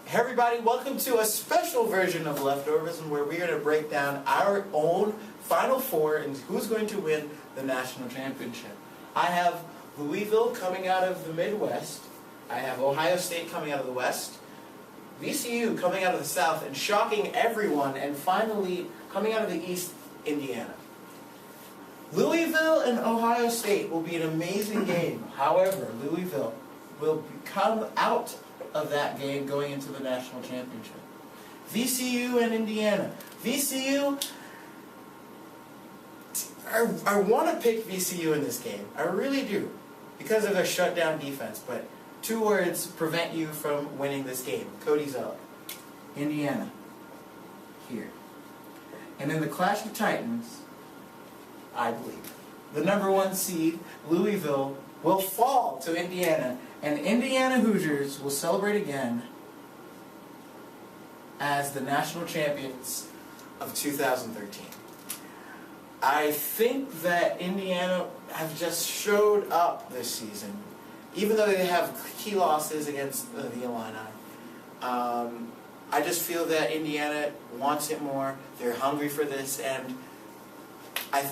Hey everybody, welcome to a special version of Leftovers, where we're going to break down our own Final Four and who's going to win the national championship. I have Louisville coming out of the Midwest, I have Ohio State coming out of the West, VCU coming out of the South, and shocking everyone, and finally coming out of the East, Indiana. Louisville and Ohio State will be an amazing game. However, Louisville will come out of that game going into the national championship. VCU and Indiana. VCU, I want to pick VCU in this game. I really do, because of their shutdown defense. But two words prevent you from winning this game. Cody's up. Indiana. Here. And in the Clash of Titans, I believe, the #1 seed, Louisville, will fall to Indiana, and Indiana Hoosiers will celebrate again as the national champions of 2013. I think that Indiana have just showed up this season, even though they have key losses against the Illini. I just feel that Indiana wants it more. They're hungry for this, and I don't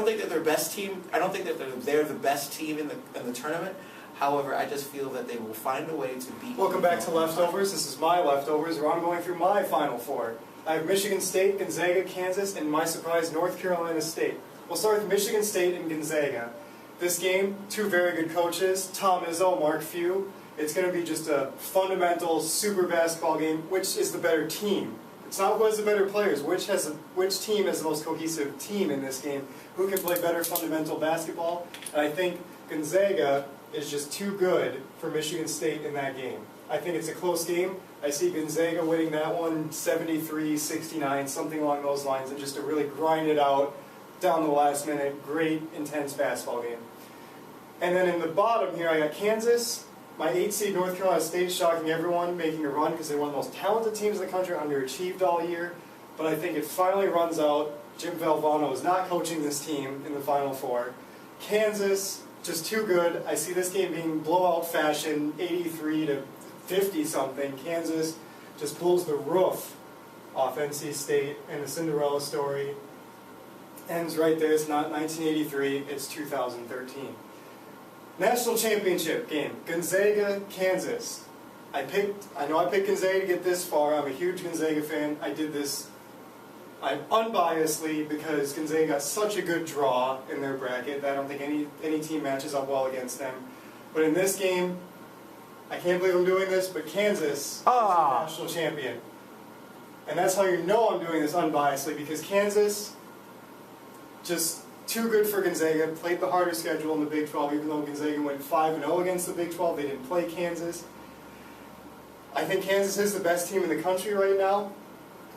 think that they're best team. I don't think that they're the best team in the tournament. However, I just feel that they will find a way to beat. Welcome back to Leftovers. This is my Leftovers, where I'm going through my Final Four. I have Michigan State, Gonzaga, Kansas, and my surprise, North Carolina State. We'll start with Michigan State and Gonzaga. This game, two very good coaches, Tom Izzo, Mark Few. It's going to be just a fundamental, super basketball game. Which is the better team? It's not who has the better players. Which team has the most cohesive team in this game? Who can play better fundamental basketball? And I think Gonzaga is just too good for Michigan State in that game. I think it's a close game. I see Gonzaga winning that one 73-69, something along those lines, and just to really grind it out down the last minute. Great, intense basketball game. And then in the bottom here, I got Kansas. My 8 seed North Carolina State, shocking everyone, making a run because they're one of the most talented teams in the country, underachieved all year. But I think it finally runs out. Jim Valvano is not coaching this team in the Final Four. Kansas, just too good. I see this game being blowout fashion, 83-50 something. Kansas just blows the roof off NC State, and the Cinderella story ends right there. It's not 1983, it's 2013. National championship game, Gonzaga, Kansas. I know I picked Gonzaga to get this far. I'm a huge Gonzaga fan. I did this unbiasedly because Gonzaga got such a good draw in their bracket that I don't think any team matches up well against them. But in this game, I can't believe I'm doing this, but Kansas is the national champion. And that's how you know I'm doing this unbiasedly, because Kansas just too good for Gonzaga, played the harder schedule in the Big 12, even though Gonzaga went 5-0 against the Big 12. They didn't play Kansas. I think Kansas is the best team in the country right now,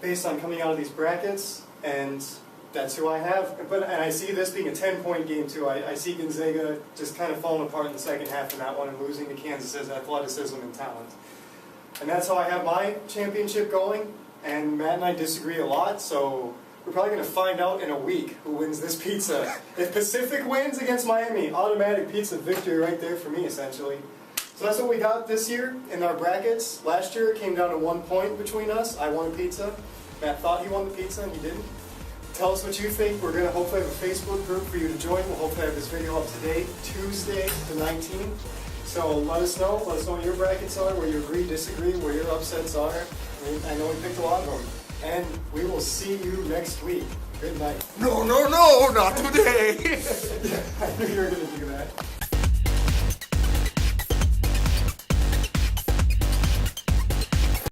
based on coming out of these brackets, and that's who I have. And I see this being a 10-point game, too. I see Gonzaga just kind of falling apart in the second half in that one and losing to Kansas's athleticism and talent. And that's how I have my championship going, and Matt and I disagree a lot, so we're probably going to find out in a week who wins this pizza. If Pacific wins against Miami, automatic pizza victory right there for me, essentially. So that's what we got this year in our brackets. Last year it came down to 1 point between us. I won a pizza. Matt thought he won the pizza and he didn't. Tell us what you think. We're going to hopefully have a Facebook group for you to join. We'll hopefully have this video up today, Tuesday the 19th. So let us know. Let us know what your brackets are, where you agree, disagree, where your upsets are. I know we picked a lot of them. And we will see you next week. Good night. No, not today! I knew you were going to do that.